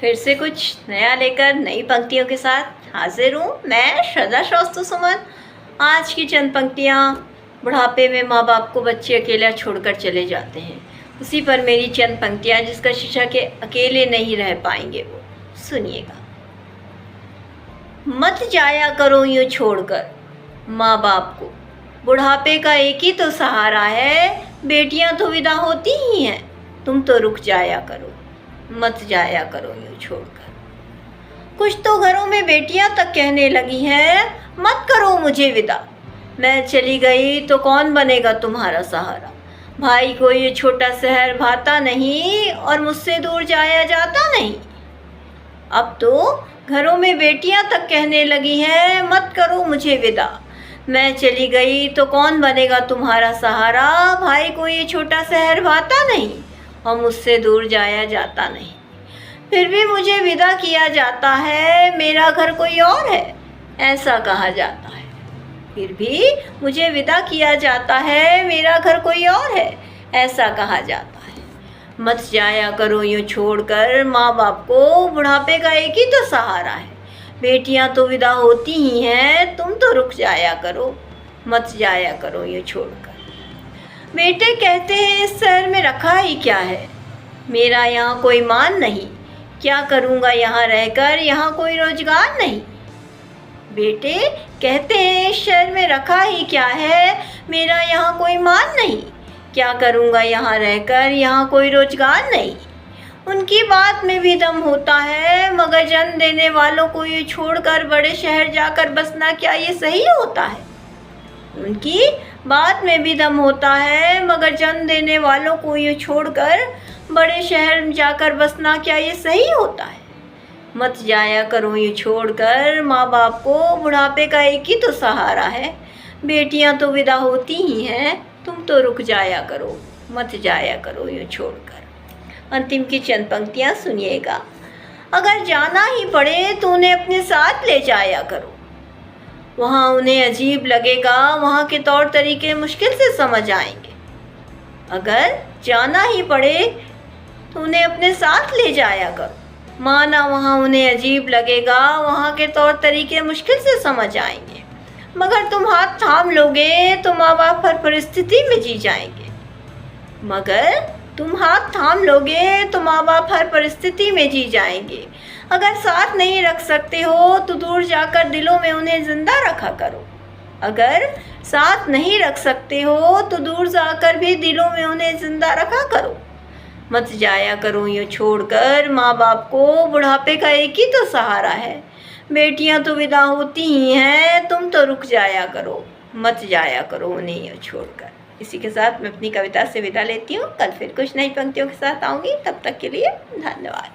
फिर से कुछ नया लेकर नई पंक्तियों के साथ हाजिर हूँ। मैं श्रद्धा श्रीवास्तव सुमन। आज की चंद पंक्तियाँ, बुढ़ापे में माँ बाप को बच्चे अकेला छोड़कर चले जाते हैं, उसी पर मेरी चंद पंक्तियाँ जिसका शीर्षक है अकेले नहीं रह पाएंगे वो। सुनिएगा। मत जाया करो यूँ छोड़कर माँ बाप को, बुढ़ापे का एक ही तो सहारा है, बेटियां तो विदा होती ही हैं, तुम तो रुक जाया करो, मत जाया करो यूँ छोड़कर। कुछ तो घरों में बेटियां तक कहने लगी हैं, मत करो मुझे विदा, मैं चली गई तो कौन बनेगा तुम्हारा सहारा। भाई को ये छोटा शहर भाता नहीं और मुझसे दूर जाया जाता नहीं। अब तो घरों में बेटियां तक कहने लगी हैं, मत करो मुझे विदा, मैं चली गई तो कौन बनेगा तुम्हारा सहारा। भाई को ये छोटा शहर भाता नहीं और मुझसे दूर जाया जाता नहीं। फिर भी मुझे विदा किया जाता है, मेरा घर कोई और है, ऐसा कहा जाता है। फिर भी मुझे विदा किया जाता है, मेरा घर कोई और है, ऐसा कहा जाता है। मत जाया करो यूँ छोड़कर माँ बाप को, बुढ़ापे का एक ही तो सहारा है, बेटियां तो विदा होती ही हैं, तुम तो रुक जाया करो, मत जाया करो यूँ छोड़कर। बेटे कहते हैं इस शहर में रखा ही क्या है, मेरा यहाँ कोई मान नहीं, क्या करूँगा यहाँ रहकर, यहाँ कोई रोजगार नहीं। बेटे कहते हैं इस शहर में रखा ही क्या है, मेरा यहाँ कोई मान नहीं, क्या करूँगा यहाँ रहकर, यहाँ कोई रोजगार नहीं। उनकी बात में भी दम होता है, मगर जन्म देने वालों को ये छोड़कर बड़े शहर जाकर बसना क्या ये सही होता है। उनकी बात में भी दम होता है, मगर जन्म देने वालों को ये छोड़कर बड़े शहर जाकर बसना क्या ये सही होता है। मत जाया करो ये छोड़कर माँ बाप को, बुढ़ापे का एक ही तो सहारा है, बेटियां तो विदा होती ही हैं, तुम तो रुक जाया करो, मत जाया करो ये छोड़कर। अंतिम की चंद पंक्तियाँ सुनिएगा। अगर जाना ही पड़े तो उन्हें अपने साथ ले जाया करो, वहाँ उन्हें अजीब लगेगा, वहाँ के तौर तरीके मुश्किल से समझ आएंगे। अगर जाना ही पड़े तो उन्हें अपने साथ ले जाया करो, माना वहाँ उन्हें अजीब लगेगा, वहाँ के तौर तरीके मुश्किल से समझ आएंगे। मगर तुम हाथ थाम लोगे तो माँ बाप हर परिस्थिति में जी जाएंगे। मगर तुम हाथ थाम लोगे तो माँ बाप हर परिस्थिति में जी जाएंगे। अगर साथ नहीं रख सकते हो तो दूर जाकर दिलों में उन्हें जिंदा रखा करो। अगर साथ नहीं रख सकते हो तो दूर जाकर भी दिलों में उन्हें जिंदा रखा करो। मत जाया करो यूँ छोड़कर माँ बाप को, बुढ़ापे का एक ही तो सहारा है, बेटियां तो विदा होती ही हैं, तुम तो रुक जाया करो, मत जाया करो उन्हें यूँ छोड़कर। इसी के साथ मैं अपनी कविता से विदा लेती हूँ। कल फिर कुछ नई पंक्तियों के साथ आऊँगी, तब तक के लिए धन्यवाद।